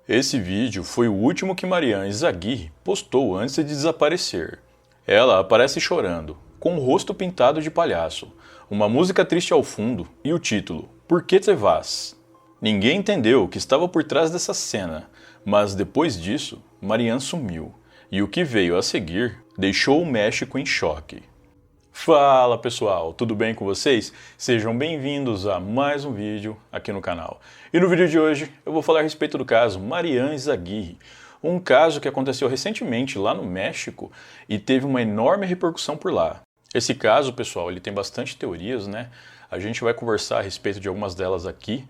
Esse vídeo foi o último que Marian Izaguirre postou antes de desaparecer. Ela aparece chorando, com o rosto pintado de palhaço, uma música triste ao fundo e o título, Por que te vas? Ninguém entendeu o que estava por trás dessa cena, mas depois disso, Marian sumiu, e o que veio a seguir deixou o México em choque. Fala pessoal, tudo bem com vocês? Sejam bem-vindos a mais um vídeo aqui no canal. E no vídeo de hoje eu vou falar a respeito do caso Marian Izaguirre, um caso que aconteceu recentemente lá no México e teve uma enorme repercussão por lá. Esse caso, pessoal, ele tem bastante teorias, né? A gente vai conversar a respeito de algumas delas aqui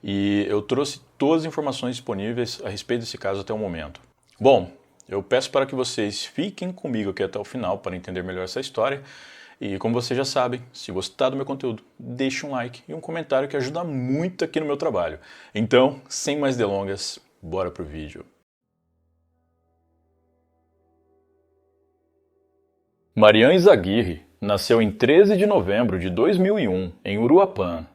e eu trouxe todas as informações disponíveis a respeito desse caso até o momento. Bom, eu peço para que vocês fiquem comigo aqui até o final para entender melhor essa história. E como vocês já sabem, se gostar do meu conteúdo, deixe um like e um comentário que ajuda muito aqui no meu trabalho. Então, sem mais delongas, bora pro vídeo. Marian Izaguirre nasceu em 13 de novembro de 2001, em Uruapán.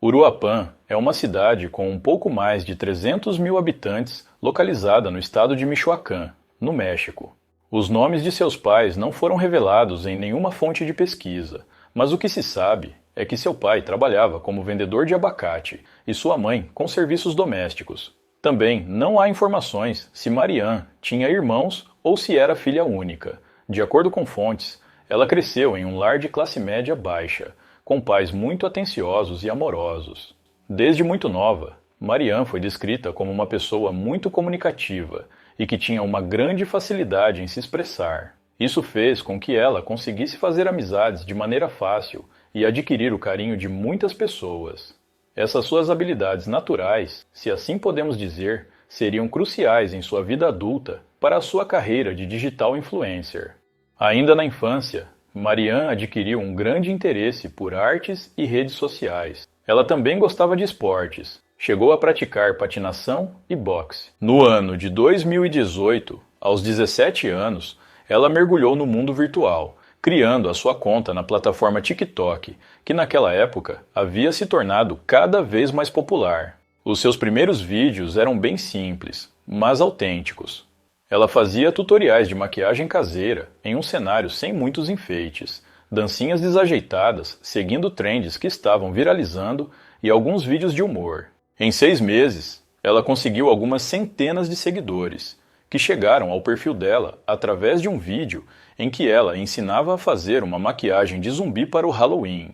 Uruapán é uma cidade com um pouco mais de 300 mil habitantes, localizada no estado de Michoacán, no México. Os nomes de seus pais não foram revelados em nenhuma fonte de pesquisa, mas o que se sabe é que seu pai trabalhava como vendedor de abacate e sua mãe com serviços domésticos. Também não há informações se Marian tinha irmãos ou se era filha única. De acordo com fontes, ela cresceu em um lar de classe média baixa, com pais muito atenciosos e amorosos. Desde muito nova, Marian foi descrita como uma pessoa muito comunicativa e que tinha uma grande facilidade em se expressar. Isso fez com que ela conseguisse fazer amizades de maneira fácil e adquirir o carinho de muitas pessoas. Essas suas habilidades naturais, se assim podemos dizer, seriam cruciais em sua vida adulta para a sua carreira de digital influencer. Ainda na infância, Marian adquiriu um grande interesse por artes e redes sociais. Ela também gostava de esportes. Chegou a praticar patinação e boxe. No ano de 2018, aos 17 anos, ela mergulhou no mundo virtual, criando a sua conta na plataforma TikTok, que naquela época havia se tornado cada vez mais popular. Os seus primeiros vídeos eram bem simples, mas autênticos. Ela fazia tutoriais de maquiagem caseira em um cenário sem muitos enfeites, dancinhas desajeitadas seguindo trends que estavam viralizando e alguns vídeos de humor. Em 6 meses, ela conseguiu algumas centenas de seguidores, que chegaram ao perfil dela através de um vídeo em que ela ensinava a fazer uma maquiagem de zumbi para o Halloween.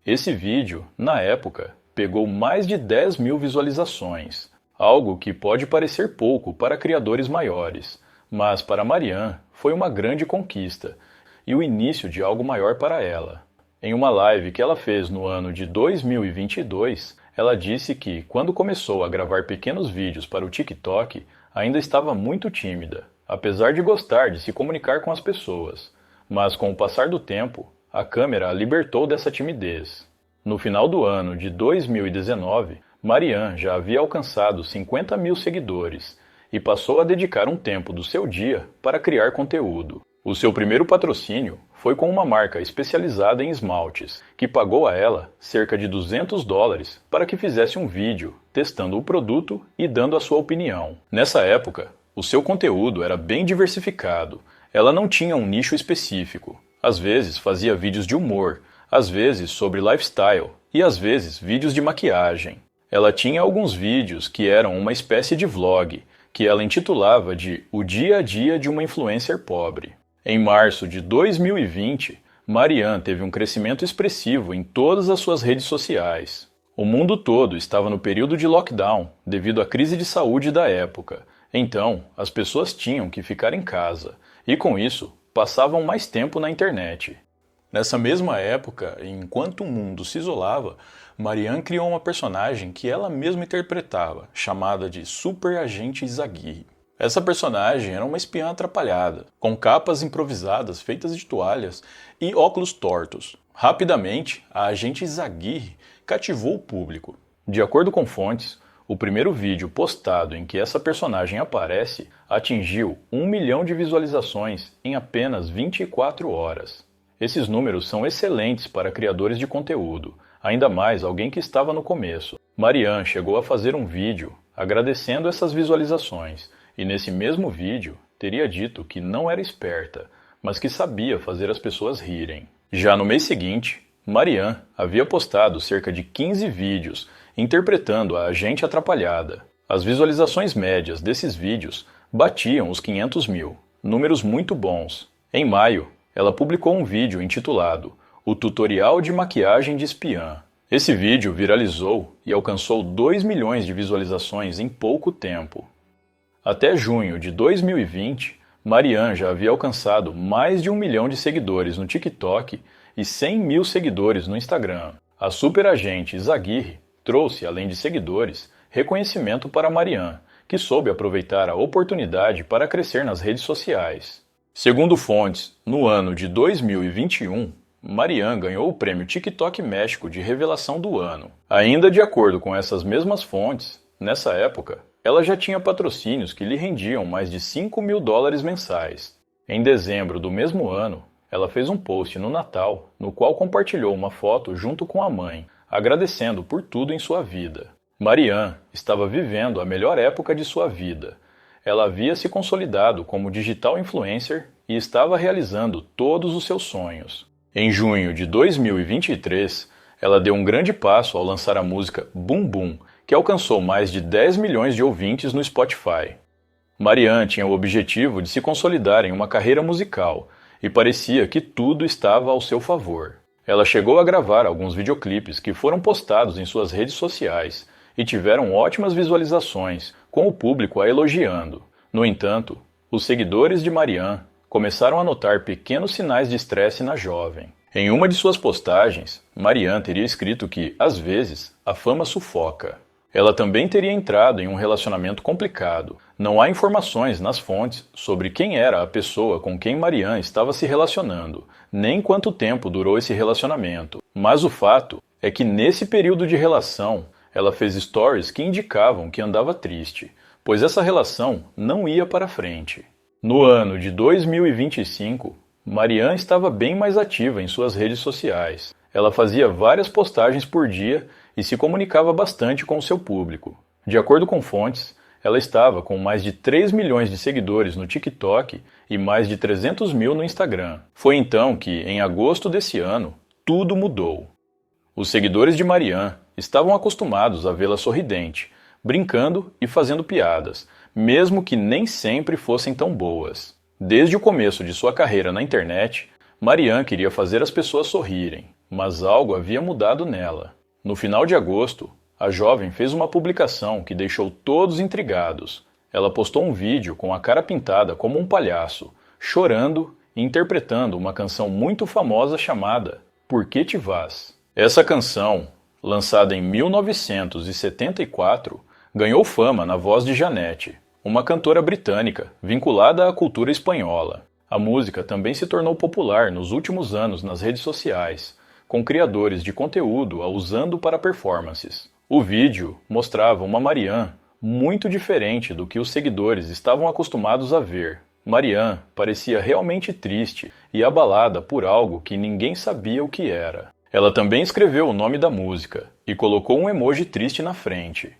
Esse vídeo, na época, pegou mais de 10 mil visualizações, algo que pode parecer pouco para criadores maiores, mas para Marian foi uma grande conquista e o início de algo maior para ela. Em uma live que ela fez no ano de 2022, ela disse que, quando começou a gravar pequenos vídeos para o TikTok, ainda estava muito tímida, apesar de gostar de se comunicar com as pessoas. Mas com o passar do tempo, a câmera a libertou dessa timidez. No final do ano de 2019, Marian já havia alcançado 50 mil seguidores e passou a dedicar um tempo do seu dia para criar conteúdo. O seu primeiro patrocínio foi com uma marca especializada em esmaltes, que pagou a ela cerca de $200 para que fizesse um vídeo testando o produto e dando a sua opinião. Nessa época, o seu conteúdo era bem diversificado. Ela não tinha um nicho específico. Às vezes fazia vídeos de humor, às vezes sobre lifestyle e às vezes vídeos de maquiagem. Ela tinha alguns vídeos que eram uma espécie de vlog, que ela intitulava de O Dia a Dia de uma Influencer Pobre. Em março de 2020, Marian teve um crescimento expressivo em todas as suas redes sociais. O mundo todo estava no período de lockdown devido à crise de saúde da época, então as pessoas tinham que ficar em casa e, com isso, passavam mais tempo na internet. Nessa mesma época, enquanto o mundo se isolava, Marian criou uma personagem que ela mesma interpretava, chamada de Super Agente Izaguirre. Essa personagem era uma espiã atrapalhada, com capas improvisadas feitas de toalhas e óculos tortos. Rapidamente, a agente Izaguirre cativou o público. De acordo com fontes, o primeiro vídeo postado em que essa personagem aparece atingiu 1 milhão de visualizações em apenas 24 horas. Esses números são excelentes para criadores de conteúdo, ainda mais alguém que estava no começo. Marian chegou a fazer um vídeo agradecendo essas visualizações, e nesse mesmo vídeo teria dito que não era esperta, mas que sabia fazer as pessoas rirem. Já no mês seguinte, Marianne havia postado cerca de 15 vídeos interpretando a agente atrapalhada. As visualizações médias desses vídeos batiam os 500 mil, números muito bons. Em maio, ela publicou um vídeo intitulado O Tutorial de Maquiagem de Espiã. Esse vídeo viralizou e alcançou 2 milhões de visualizações em pouco tempo. Até junho de 2020, Marianne já havia alcançado mais de 1 milhão de seguidores no TikTok e 100 mil seguidores no Instagram. A superagente Zaguirre trouxe, além de seguidores, reconhecimento para Marianne, que soube aproveitar a oportunidade para crescer nas redes sociais. Segundo fontes, no ano de 2021, Marianne ganhou o prêmio TikTok México de Revelação do Ano. Ainda de acordo com essas mesmas fontes, nessa época, ela já tinha patrocínios que lhe rendiam mais de $5 mil mensais. Em dezembro do mesmo ano, ela fez um post no Natal, no qual compartilhou uma foto junto com a mãe, agradecendo por tudo em sua vida. Marianne estava vivendo a melhor época de sua vida. Ela havia se consolidado como digital influencer e estava realizando todos os seus sonhos. Em junho de 2023, ela deu um grande passo ao lançar a música Bum Bum, que alcançou mais de 10 milhões de ouvintes no Spotify. Marianne tinha o objetivo de se consolidar em uma carreira musical e parecia que tudo estava ao seu favor. Ela chegou a gravar alguns videoclipes que foram postados em suas redes sociais e tiveram ótimas visualizações, com o público a elogiando. No entanto, os seguidores de Marianne começaram a notar pequenos sinais de estresse na jovem. Em uma de suas postagens, Marianne teria escrito que, às vezes, a fama sufoca. Ela também teria entrado em um relacionamento complicado. Não há informações nas fontes sobre quem era a pessoa com quem Marianne estava se relacionando, nem quanto tempo durou esse relacionamento. Mas o fato é que nesse período de relação, ela fez stories que indicavam que andava triste, pois essa relação não ia para frente. No ano de 2025, Marianne estava bem mais ativa em suas redes sociais. Ela fazia várias postagens por dia e se comunicava bastante com o seu público. De acordo com fontes, ela estava com mais de 3 milhões de seguidores no TikTok e mais de 300 mil no Instagram. Foi então que, em agosto desse ano, tudo mudou. Os seguidores de Marianne estavam acostumados a vê-la sorridente, brincando e fazendo piadas, mesmo que nem sempre fossem tão boas. Desde o começo de sua carreira na internet, Marianne queria fazer as pessoas sorrirem, mas algo havia mudado nela. No final de agosto, a jovem fez uma publicação que deixou todos intrigados. Ela postou um vídeo com a cara pintada como um palhaço, chorando e interpretando uma canção muito famosa chamada Por Que Te Vas? Essa canção, lançada em 1974, ganhou fama na voz de Janete, uma cantora britânica vinculada à cultura espanhola. A música também se tornou popular nos últimos anos nas redes sociais, com criadores de conteúdo a usando para performances. O vídeo mostrava uma Marianne muito diferente do que os seguidores estavam acostumados a ver. Marianne parecia realmente triste e abalada por algo que ninguém sabia o que era. Ela também escreveu o nome da música e colocou um emoji triste na frente.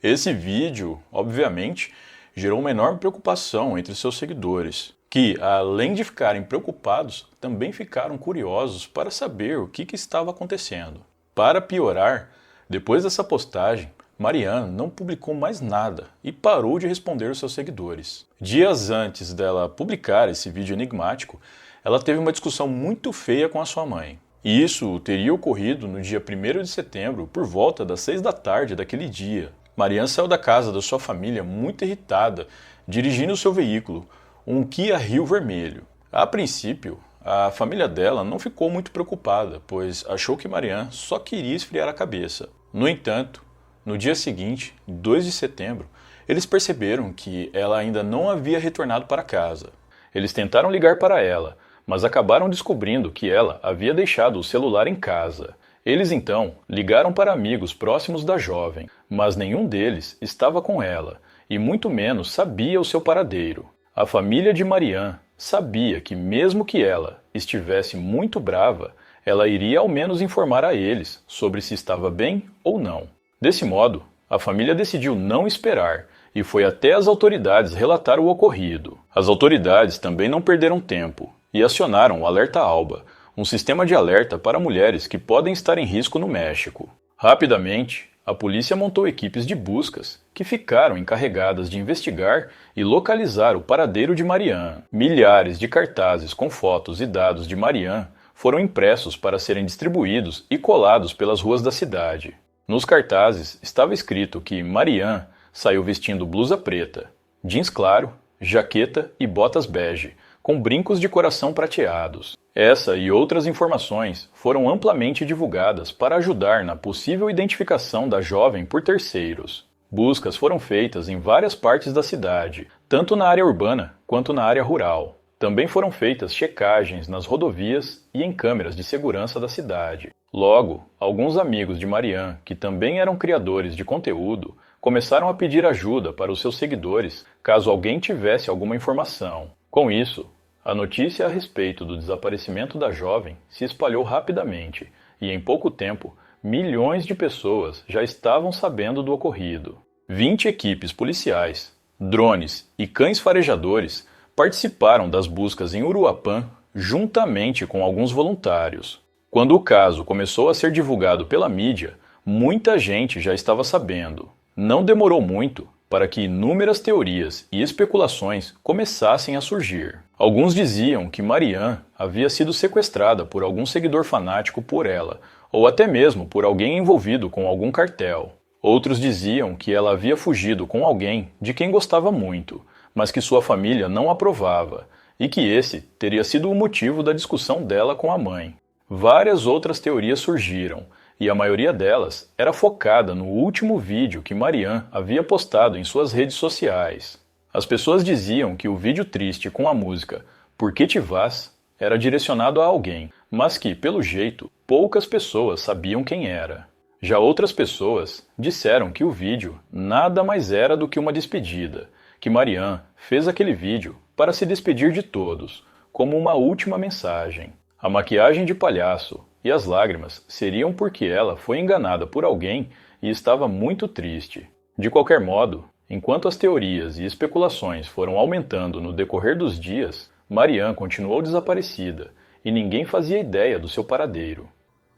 Esse vídeo, obviamente, gerou uma enorme preocupação entre seus seguidores, que, além de ficarem preocupados, também ficaram curiosos para saber o que estava acontecendo. Para piorar, depois dessa postagem, Marianne não publicou mais nada e parou de responder os seus seguidores. Dias antes dela publicar esse vídeo enigmático, ela teve uma discussão muito feia com a sua mãe. E isso teria ocorrido no dia 1º de setembro, por volta das 6 da tarde daquele dia. Marianne saiu da casa da sua família muito irritada, dirigindo seu veículo, um Kia Rio vermelho. A princípio, a família dela não ficou muito preocupada, pois achou que Marianne só queria esfriar a cabeça. No entanto, no dia seguinte, 2 de setembro, eles perceberam que ela ainda não havia retornado para casa. Eles tentaram ligar para ela, mas acabaram descobrindo que ela havia deixado o celular em casa. Eles então ligaram para amigos próximos da jovem, mas nenhum deles estava com ela, e muito menos sabia o seu paradeiro. A família de Marianne sabia que mesmo que ela estivesse muito brava, ela iria ao menos informar a eles sobre se estava bem ou não. Desse modo, a família decidiu não esperar e foi até as autoridades relatar o ocorrido. As autoridades também não perderam tempo e acionaram o Alerta Alba, um sistema de alerta para mulheres que podem estar em risco no México. Rapidamente, a polícia montou equipes de buscas que ficaram encarregadas de investigar e localizar o paradeiro de Marianne. Milhares de cartazes com fotos e dados de Marianne foram impressos para serem distribuídos e colados pelas ruas da cidade. Nos cartazes estava escrito que Marianne saiu vestindo blusa preta, jeans claro, jaqueta e botas bege, com brincos de coração prateados. Essa e outras informações foram amplamente divulgadas para ajudar na possível identificação da jovem por terceiros. Buscas foram feitas em várias partes da cidade, tanto na área urbana quanto na área rural. Também foram feitas checagens nas rodovias e em câmeras de segurança da cidade. Logo, alguns amigos de Marianne, que também eram criadores de conteúdo, começaram a pedir ajuda para os seus seguidores caso alguém tivesse alguma informação. Com isso, a notícia a respeito do desaparecimento da jovem se espalhou rapidamente e, em pouco tempo, milhões de pessoas já estavam sabendo do ocorrido. 20 equipes policiais, drones e cães farejadores participaram das buscas em Uruapã juntamente com alguns voluntários. Quando o caso começou a ser divulgado pela mídia, muita gente já estava sabendo. Não demorou muito para que inúmeras teorias e especulações começassem a surgir. Alguns diziam que Marianne havia sido sequestrada por algum seguidor fanático por ela, ou até mesmo por alguém envolvido com algum cartel. Outros diziam que ela havia fugido com alguém de quem gostava muito, mas que sua família não aprovava, e que esse teria sido o motivo da discussão dela com a mãe. Várias outras teorias surgiram, e a maioria delas era focada no último vídeo que Marianne havia postado em suas redes sociais. As pessoas diziam que o vídeo triste com a música Por que te vas era direcionado a alguém, mas que, pelo jeito, poucas pessoas sabiam quem era. Já outras pessoas disseram que o vídeo nada mais era do que uma despedida, que Marianne fez aquele vídeo para se despedir de todos, como uma última mensagem. A maquiagem de palhaço e as lágrimas seriam porque ela foi enganada por alguém e estava muito triste. De qualquer modo, enquanto as teorias e especulações foram aumentando no decorrer dos dias, Marianne continuou desaparecida e ninguém fazia ideia do seu paradeiro.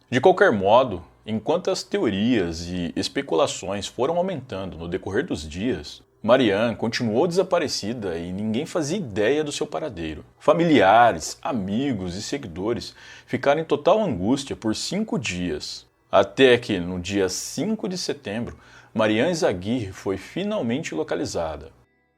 De qualquer modo, enquanto as teorias e especulações foram aumentando no decorrer dos dias, Marianne continuou desaparecida e ninguém fazia ideia do seu paradeiro. Familiares, amigos e seguidores ficaram em total angústia por 5 dias. Até que, no dia 5 de setembro, Marianne Izaguirre foi finalmente localizada.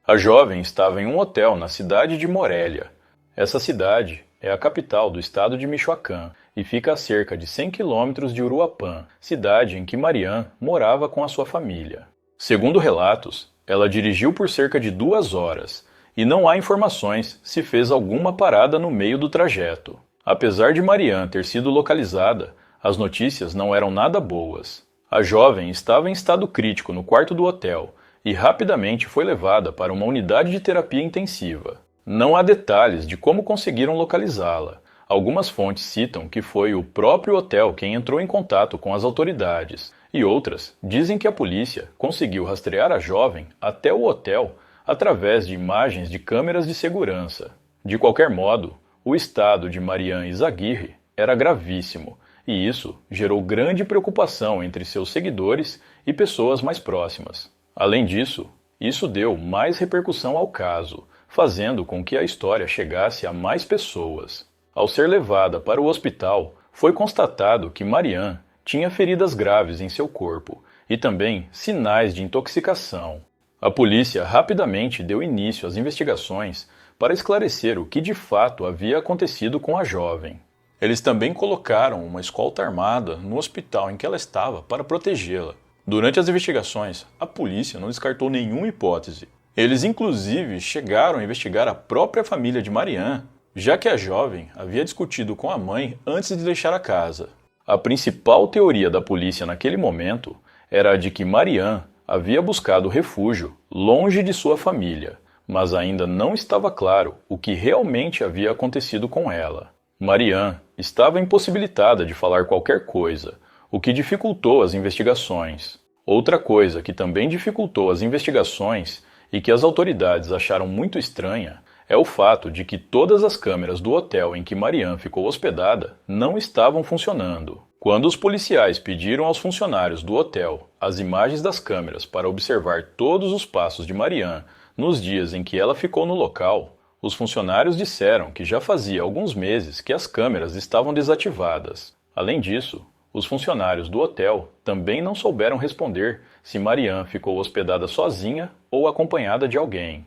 A jovem estava em um hotel na cidade de Morelia. Essa cidade é a capital do estado de Michoacán e fica a cerca de 100 quilômetros de Uruapã, cidade em que Marianne morava com a sua família. Segundo relatos, ela dirigiu por cerca de 2 horas e não há informações se fez alguma parada no meio do trajeto. Apesar de Marianne ter sido localizada, as notícias não eram nada boas. A jovem estava em estado crítico no quarto do hotel e rapidamente foi levada para uma unidade de terapia intensiva. Não há detalhes de como conseguiram localizá-la. Algumas fontes citam que foi o próprio hotel quem entrou em contato com as autoridades, e outras dizem que a polícia conseguiu rastrear a jovem até o hotel através de imagens de câmeras de segurança. De qualquer modo, o estado de Marianne Izaguirre era gravíssimo, e isso gerou grande preocupação entre seus seguidores e pessoas mais próximas. Além disso, isso deu mais repercussão ao caso, fazendo com que a história chegasse a mais pessoas. Ao ser levada para o hospital, foi constatado que Marianne tinha feridas graves em seu corpo e também sinais de intoxicação. A polícia rapidamente deu início às investigações para esclarecer o que de fato havia acontecido com a jovem. Eles também colocaram uma escolta armada no hospital em que ela estava para protegê-la. Durante as investigações, a polícia não descartou nenhuma hipótese. Eles inclusive chegaram a investigar a própria família de Marianne, já que a jovem havia discutido com a mãe antes de deixar a casa. A principal teoria da polícia naquele momento era a de que Marianne havia buscado refúgio longe de sua família, mas ainda não estava claro o que realmente havia acontecido com ela. Marianne estava impossibilitada de falar qualquer coisa, o que dificultou as investigações. Outra coisa que também dificultou as investigações e que as autoridades acharam muito estranha é o fato de que todas as câmeras do hotel em que Marianne ficou hospedada não estavam funcionando. Quando os policiais pediram aos funcionários do hotel as imagens das câmeras para observar todos os passos de Marianne nos dias em que ela ficou no local, os funcionários disseram que já fazia alguns meses que as câmeras estavam desativadas. Além disso, os funcionários do hotel também não souberam responder se Marianne ficou hospedada sozinha ou acompanhada de alguém.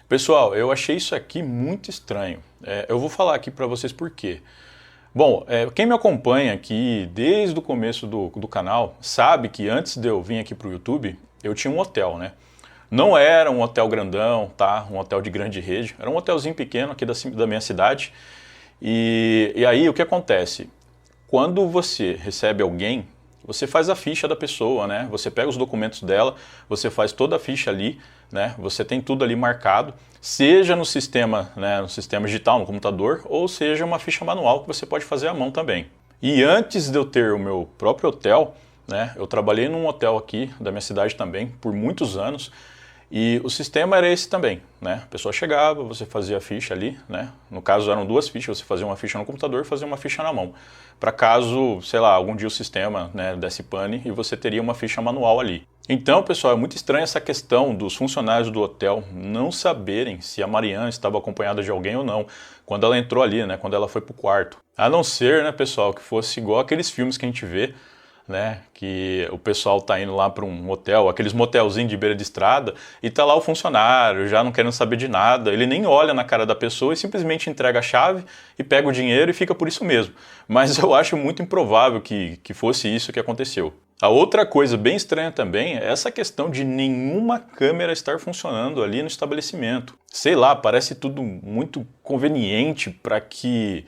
Pessoal, eu achei isso aqui muito estranho. Eu vou falar aqui para vocês por quê. Bom, quem me acompanha aqui desde o começo do canal sabe que antes de eu vir aqui para o YouTube, eu tinha um hotel, né? Não era um hotel grandão, tá? Um hotel de grande rede. Era um hotelzinho pequeno aqui da minha cidade. E aí o que acontece? Quando você recebe alguém, você faz a ficha da pessoa, né? Você pega os documentos dela, você faz toda a ficha ali, né? Você tem tudo ali marcado, seja no sistema, né, no sistema digital, no computador, ou seja uma ficha manual que você pode fazer à mão também. E antes de eu ter o meu próprio hotel, né, eu trabalhei num hotel aqui da minha cidade também por muitos anos. E o sistema era esse também, né? A pessoa chegava, você fazia a ficha ali, né? No caso eram duas fichas, você fazia uma ficha no computador e fazia uma ficha na mão. Para caso, sei lá, algum dia o sistema, né, desse pane e você teria uma ficha manual ali. Então, pessoal, é muito estranha essa questão dos funcionários do hotel não saberem se a Marianne estava acompanhada de alguém ou não, quando ela entrou ali, né? Quando ela foi pro quarto. A não ser, né, pessoal, que fosse igual aqueles filmes que a gente vê, né, que o pessoal tá indo lá para um hotel, aqueles motelzinhos de beira de estrada, e tá lá o funcionário, já não querendo saber de nada, ele nem olha na cara da pessoa e simplesmente entrega a chave e pega o dinheiro e fica por isso mesmo. Mas eu acho muito improvável que fosse isso que aconteceu. A outra coisa bem estranha também é essa questão de nenhuma câmera estar funcionando ali no estabelecimento. Sei lá, parece tudo muito conveniente para que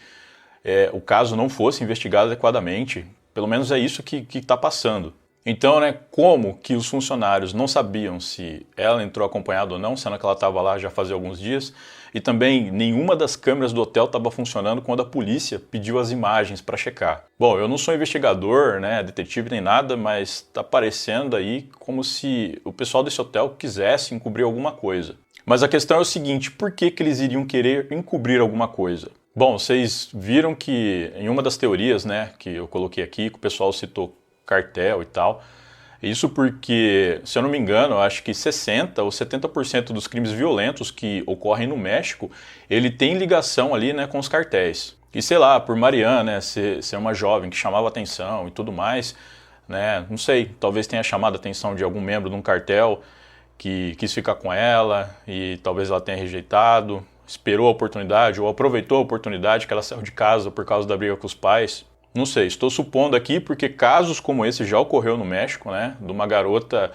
o caso não fosse investigado adequadamente. Pelo menos é isso que está passando. Então, né, como que os funcionários não sabiam se ela entrou acompanhada ou não, sendo que ela estava lá já fazia alguns dias, e também nenhuma das câmeras do hotel estava funcionando quando a polícia pediu as imagens para checar. Bom, eu não sou investigador, né, detetive nem nada, mas está parecendo aí como se o pessoal desse hotel quisesse encobrir alguma coisa. Mas a questão é o seguinte, por que eles iriam querer encobrir alguma coisa? Bom, vocês viram que em uma das teorias, né, que eu coloquei aqui, que o pessoal citou cartel e tal, isso porque, se eu não me engano, eu acho que 60% ou 70% dos crimes violentos que ocorrem no México, ele tem ligação ali, né, com os cartéis. E sei lá, por Marianne, né, ser uma jovem que chamava atenção e tudo mais, né, não sei, talvez tenha chamado a atenção de algum membro de um cartel que quis ficar com ela e talvez ela tenha rejeitado, esperou a oportunidade ou aproveitou a oportunidade que ela saiu de casa por causa da briga com os pais. Não sei, estou supondo aqui porque casos como esse já ocorreu no México, né? De uma garota,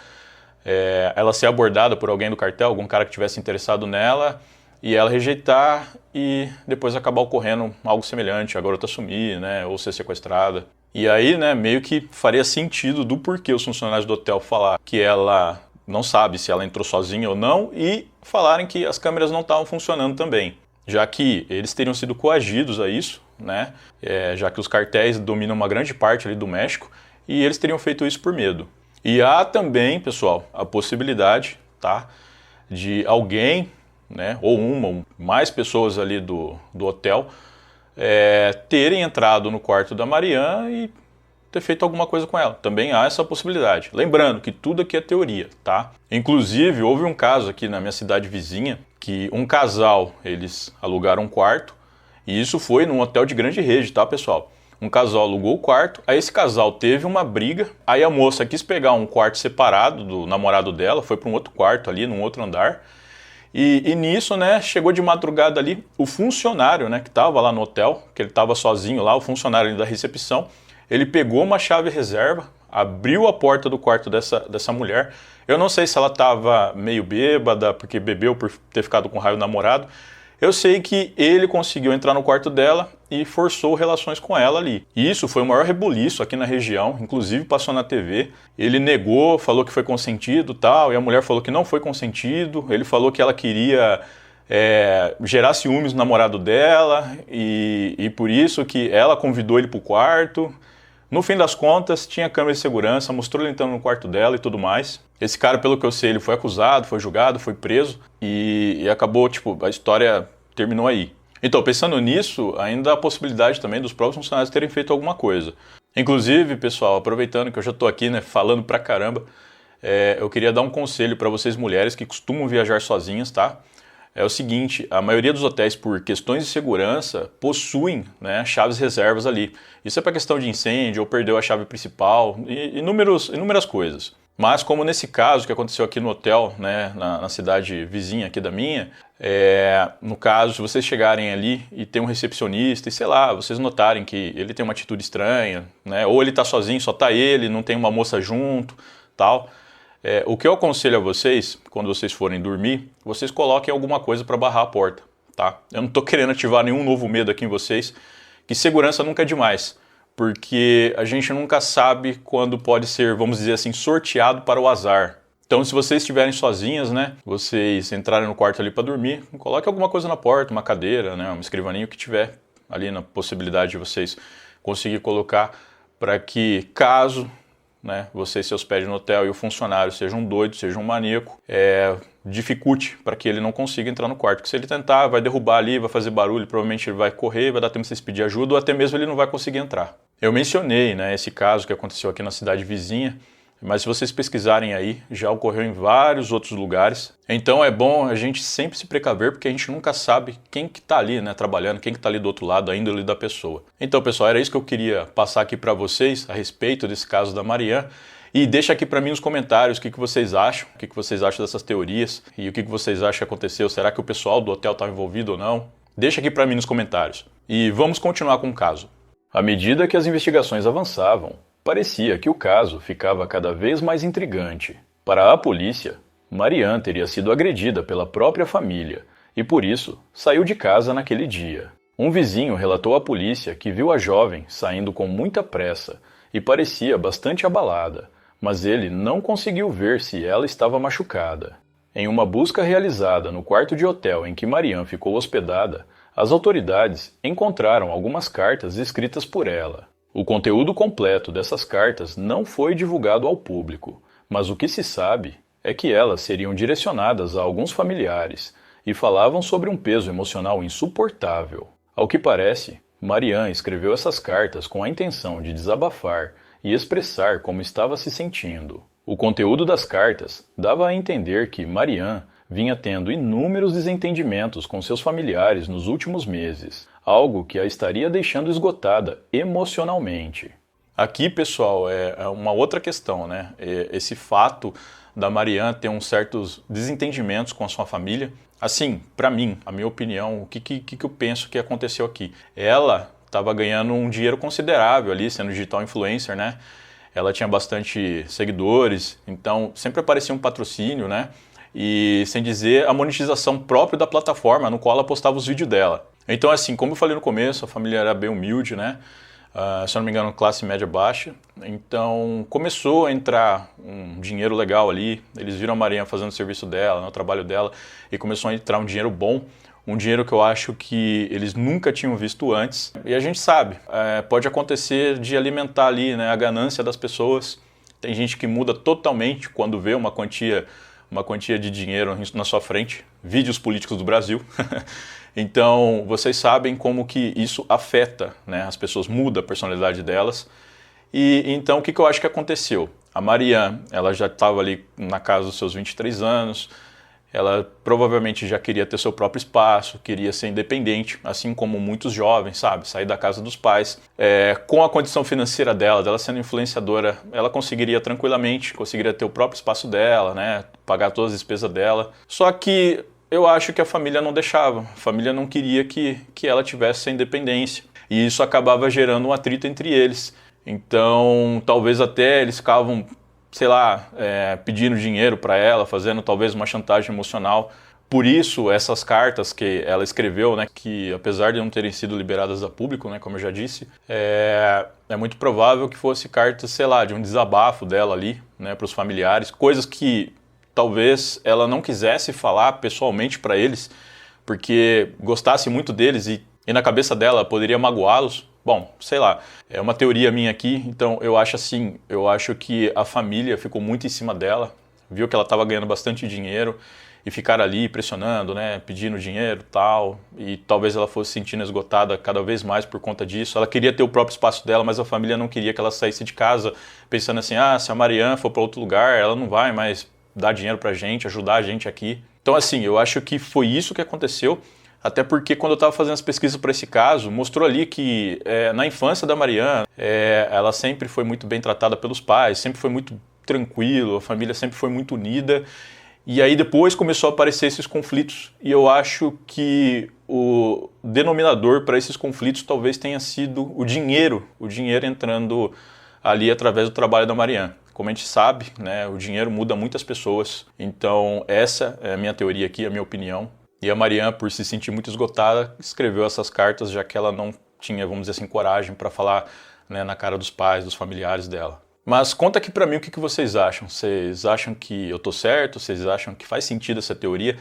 ela ser abordada por alguém do cartel, algum cara que tivesse interessado nela, e ela rejeitar e depois acabar ocorrendo algo semelhante, a garota sumir, né? Ou ser sequestrada. E aí, né, meio que faria sentido do porquê os funcionários do hotel falar que ela não sabe se ela entrou sozinha ou não, e falarem que as câmeras não estavam funcionando também, já que eles teriam sido coagidos a isso, né? Já que os cartéis dominam uma grande parte ali do México, e eles teriam feito isso por medo. E há também, pessoal, a possibilidade, tá, de alguém, né, ou uma ou mais pessoas ali do hotel terem entrado no quarto da Marianne e ter feito alguma coisa com ela. Também há essa possibilidade. Lembrando que tudo aqui é teoria, tá? Inclusive, houve um caso aqui na minha cidade vizinha, que um casal, eles alugaram um quarto, e isso foi num hotel de grande rede, tá, pessoal? Um casal alugou o quarto, aí esse casal teve uma briga, aí a moça quis pegar um quarto separado do namorado dela, foi para um outro quarto ali, num outro andar, e nisso, né, chegou de madrugada ali o funcionário, né, que estava lá no hotel, que ele estava sozinho lá, o funcionário ali da recepção, ele pegou uma chave reserva, abriu a porta do quarto dessa mulher. Eu não sei se ela estava meio bêbada, porque bebeu por ter ficado com raiva do namorado. Eu sei que ele conseguiu entrar no quarto dela e forçou relações com ela ali. E isso foi o maior rebuliço aqui na região, inclusive passou na TV. Ele negou, falou que foi consentido e tal, e a mulher falou que não foi consentido. Ele falou que ela queria gerar ciúmes no namorado dela e por isso que ela convidou ele para o quarto. No fim das contas, tinha câmera de segurança, mostrou ele entrando no quarto dela e tudo mais. Esse cara, pelo que eu sei, ele foi acusado, foi julgado, foi preso e acabou, tipo, a história terminou aí. Então, pensando nisso, ainda há a possibilidade também dos próprios funcionários terem feito alguma coisa. Inclusive, pessoal, aproveitando que eu já tô aqui, né, falando pra caramba, eu queria dar um conselho para vocês mulheres que costumam viajar sozinhas, tá? É o seguinte, a maioria dos hotéis, por questões de segurança, possuem, né, chaves reservas ali. Isso é para questão de incêndio ou perdeu a chave principal, e inúmeras coisas. Mas como nesse caso que aconteceu aqui no hotel, né, na cidade vizinha aqui da minha, no caso, se vocês chegarem ali e tem um recepcionista e sei lá, vocês notarem que ele tem uma atitude estranha, né, ou ele está sozinho, só está ele, não tem uma moça junto, tal... o que eu aconselho a vocês, quando vocês forem dormir, vocês coloquem alguma coisa para barrar a porta, tá? Eu não tô querendo ativar nenhum novo medo aqui em vocês, que segurança nunca é demais, porque a gente nunca sabe quando pode ser, vamos dizer assim, sorteado para o azar. Então, se vocês estiverem sozinhas, né, vocês entrarem no quarto ali para dormir, coloque alguma coisa na porta, uma cadeira, né, um escrivaninho que tiver ali na possibilidade de vocês conseguir colocar para que caso, né, você se hospede no hotel e o funcionário seja um doido, seja um maníaco, dificulte para que ele não consiga entrar no quarto. Porque se ele tentar, vai derrubar ali, vai fazer barulho, provavelmente ele vai correr, vai dar tempo de vocês pedir ajuda ou até mesmo ele não vai conseguir entrar. Eu mencionei, né, esse caso que aconteceu aqui na cidade vizinha, mas se vocês pesquisarem aí, já ocorreu em vários outros lugares. Então é bom a gente sempre se precaver, porque a gente nunca sabe quem que tá ali, né, trabalhando, quem que tá ali do outro lado, a índole da pessoa. Então, pessoal, era isso que eu queria passar aqui para vocês a respeito desse caso da Marianne. E deixa aqui para mim nos comentários o que vocês acham, o que vocês acham dessas teorias e o que vocês acham que aconteceu. Será que o pessoal do hotel estava envolvido ou não? Deixa aqui para mim nos comentários. E vamos continuar com o caso. À medida que as investigações avançavam, parecia que o caso ficava cada vez mais intrigante. Para a polícia, Marianne teria sido agredida pela própria família e, por isso, saiu de casa naquele dia. Um vizinho relatou à polícia que viu a jovem saindo com muita pressa e parecia bastante abalada, mas ele não conseguiu ver se ela estava machucada. Em uma busca realizada no quarto de hotel em que Marianne ficou hospedada, as autoridades encontraram algumas cartas escritas por ela. O conteúdo completo dessas cartas não foi divulgado ao público, mas o que se sabe é que elas seriam direcionadas a alguns familiares e falavam sobre um peso emocional insuportável. Ao que parece, Marianne escreveu essas cartas com a intenção de desabafar e expressar como estava se sentindo. O conteúdo das cartas dava a entender que Marianne vinha tendo inúmeros desentendimentos com seus familiares nos últimos meses, algo que a estaria deixando esgotada emocionalmente. Aqui, pessoal, é uma outra questão, né? Esse fato da Marianne ter uns certos desentendimentos com a sua família. Assim, para mim, a minha opinião, o que eu penso que aconteceu aqui? Ela estava ganhando um dinheiro considerável ali, sendo digital influencer, né? Ela tinha bastante seguidores, então sempre aparecia um patrocínio, né? E sem dizer a monetização própria da plataforma no qual ela postava os vídeos dela. Então, assim, como eu falei no começo, a família era bem humilde, né? Se eu não me engano, classe média baixa. Então, começou a entrar um dinheiro legal ali. Eles viram a Marianne fazendo o serviço dela, né, o trabalho dela, e começou a entrar um dinheiro bom. Um dinheiro que eu acho que eles nunca tinham visto antes. E a gente sabe, pode acontecer de alimentar ali, né, a ganância das pessoas. Tem gente que muda totalmente quando vê uma quantia de dinheiro na sua frente, vídeos políticos do Brasil. Então, vocês sabem como que isso afeta, né, as pessoas, muda a personalidade delas. E então, o que eu acho que aconteceu? A Marianne, ela já estava ali na casa dos seus 23 anos, ela provavelmente já queria ter seu próprio espaço, queria ser independente, assim como muitos jovens, sabe? Sair da casa dos pais. Com a condição financeira dela sendo influenciadora, ela conseguiria tranquilamente, conseguiria ter o próprio espaço dela, né? Pagar todas as despesas dela. Só que eu acho que a família não deixava, a família não queria que ela tivesse essa independência. E isso acabava gerando um atrito entre eles. Então, talvez até eles ficavam, sei lá, pedindo dinheiro para ela, fazendo talvez uma chantagem emocional. Por isso, essas cartas que ela escreveu, né, que apesar de não terem sido liberadas a público, né, como eu já disse, é muito provável que fosse cartas, sei lá, de um desabafo dela ali, né, para os familiares, coisas que talvez ela não quisesse falar pessoalmente para eles, porque gostasse muito deles e na cabeça dela poderia magoá-los, Bom, sei lá, é uma teoria minha aqui, então eu acho que a família ficou muito em cima dela, viu que ela estava ganhando bastante dinheiro e ficaram ali pressionando, né, pedindo dinheiro e tal, e talvez ela fosse se sentindo esgotada cada vez mais por conta disso. Ela queria ter o próprio espaço dela, mas a família não queria que ela saísse de casa, pensando assim, se a Marianne for para outro lugar, ela não vai mais dar dinheiro pra gente, ajudar a gente aqui. Então assim, eu acho que foi isso que aconteceu. Até porque quando eu estava fazendo as pesquisas para esse caso, mostrou ali que na infância da Marianne, ela sempre foi muito bem tratada pelos pais, sempre foi muito tranquilo, a família sempre foi muito unida. E aí depois começou a aparecer esses conflitos. E eu acho que o denominador para esses conflitos talvez tenha sido o dinheiro entrando ali através do trabalho da Marianne. Como a gente sabe, né, o dinheiro muda muitas pessoas. Então essa é a minha teoria aqui, a minha opinião. E a Marianne, por se sentir muito esgotada, escreveu essas cartas, já que ela não tinha, vamos dizer assim, coragem para falar, né, na cara dos pais, dos familiares dela. Mas conta aqui para mim o que vocês acham. Vocês acham que eu tô certo? Vocês acham que faz sentido essa teoria?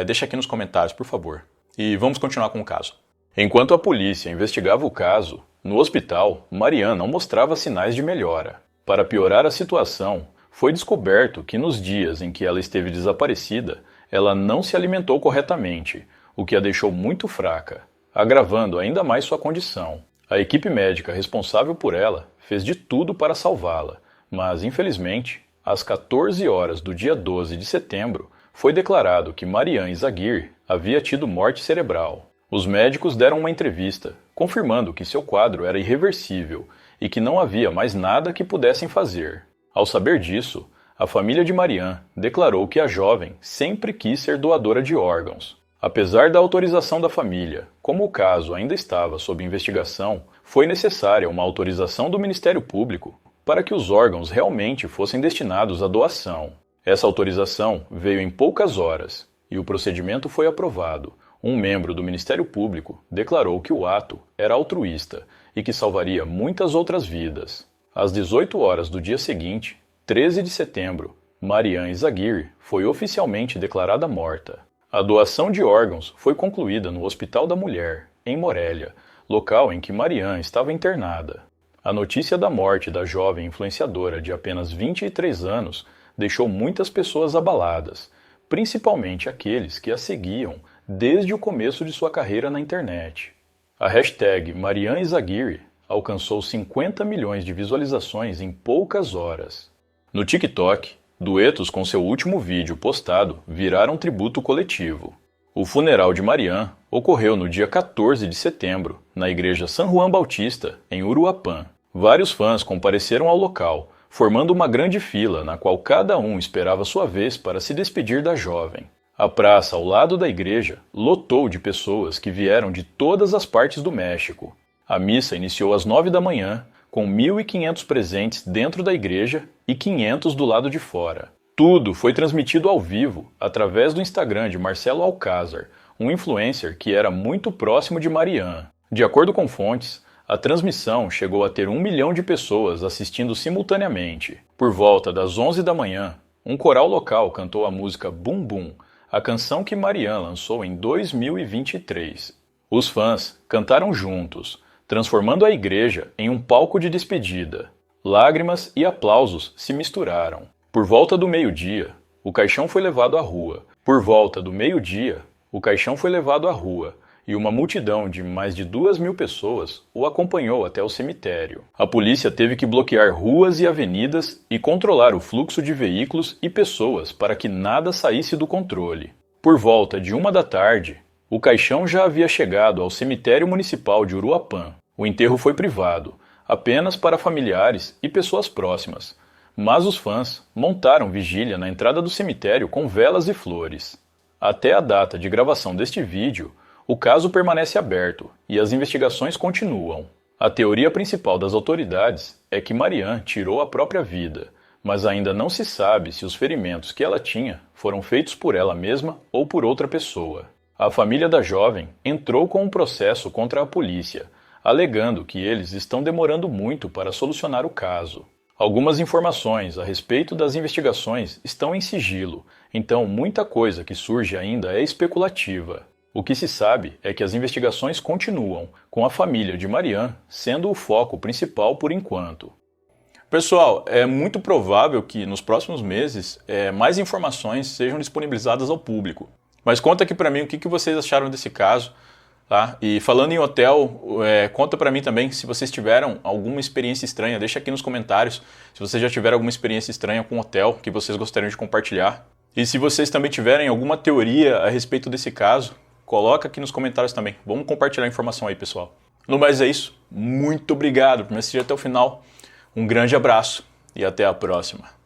Deixa aqui nos comentários, por favor. E vamos continuar com o caso. Enquanto a polícia investigava o caso, no hospital, Marianne não mostrava sinais de melhora. Para piorar a situação, foi descoberto que nos dias em que ela esteve desaparecida, ela não se alimentou corretamente, o que a deixou muito fraca, agravando ainda mais sua condição. A equipe médica responsável por ela fez de tudo para salvá-la, mas infelizmente, às 14 horas do dia 12 de setembro, foi declarado que Marianne Zaguir havia tido morte cerebral. Os médicos deram uma entrevista, confirmando que seu quadro era irreversível e que não havia mais nada que pudessem fazer. Ao saber disso, a família de Marianne declarou que a jovem sempre quis ser doadora de órgãos. Apesar da autorização da família, como o caso ainda estava sob investigação, foi necessária uma autorização do Ministério Público para que os órgãos realmente fossem destinados à doação. Essa autorização veio em poucas horas e o procedimento foi aprovado. Um membro do Ministério Público declarou que o ato era altruísta e que salvaria muitas outras vidas. Às 18 horas do dia seguinte, 13 de setembro, Marianne Zaguir foi oficialmente declarada morta. A doação de órgãos foi concluída no Hospital da Mulher, em Morélia, local em que Marianne estava internada. A notícia da morte da jovem influenciadora de apenas 23 anos deixou muitas pessoas abaladas, principalmente aqueles que a seguiam desde o começo de sua carreira na internet. A hashtag Marianne Zaguir alcançou 50 milhões de visualizações em poucas horas. No TikTok, duetos com seu último vídeo postado viraram tributo coletivo. O funeral de Marianne ocorreu no dia 14 de setembro, na igreja San Juan Bautista, em Uruapã. Vários fãs compareceram ao local, formando uma grande fila na qual cada um esperava sua vez para se despedir da jovem. A praça ao lado da igreja lotou de pessoas que vieram de todas as partes do México. A missa iniciou às 9 da manhã, com 1.500 presentes dentro da igreja e 500 do lado de fora. Tudo foi transmitido ao vivo através do Instagram de Marcelo Alcázar, um influencer que era muito próximo de Marianne. De acordo com fontes, a transmissão chegou a ter 1 milhão de pessoas assistindo simultaneamente. Por volta das 11 da manhã, um coral local cantou a música Bum Bum, a canção que Marianne lançou em 2023. Os fãs cantaram juntos, transformando a igreja em um palco de despedida. Lágrimas e aplausos se misturaram. Por volta do meio-dia, o caixão foi levado à rua. E uma multidão de mais de 2.000 pessoas o acompanhou até o cemitério. A polícia teve que bloquear ruas e avenidas e controlar o fluxo de veículos e pessoas para que nada saísse do controle. Por volta de 1 da tarde, o caixão já havia chegado ao cemitério municipal de Uruapã. O enterro foi privado, apenas para familiares e pessoas próximas, mas os fãs montaram vigília na entrada do cemitério com velas e flores. Até a data de gravação deste vídeo, o caso permanece aberto e as investigações continuam. A teoria principal das autoridades é que Marianne tirou a própria vida, mas ainda não se sabe se os ferimentos que ela tinha foram feitos por ela mesma ou por outra pessoa. A família da jovem entrou com um processo contra a polícia, alegando que eles estão demorando muito para solucionar o caso. Algumas informações a respeito das investigações estão em sigilo, então muita coisa que surge ainda é especulativa. O que se sabe é que as investigações continuam, com a família de Marianne sendo o foco principal por enquanto. Pessoal, é muito provável que nos próximos meses mais informações sejam disponibilizadas ao público. Mas conta aqui pra mim o que vocês acharam desse caso. Tá? E falando em hotel, conta pra mim também se vocês tiveram alguma experiência estranha. Deixa aqui nos comentários se vocês já tiveram alguma experiência estranha com hotel que vocês gostariam de compartilhar. E se vocês também tiverem alguma teoria a respeito desse caso, coloca aqui nos comentários também. Vamos compartilhar a informação aí, pessoal. No mais é isso. Muito obrigado por me assistir até o final. Um grande abraço e até a próxima.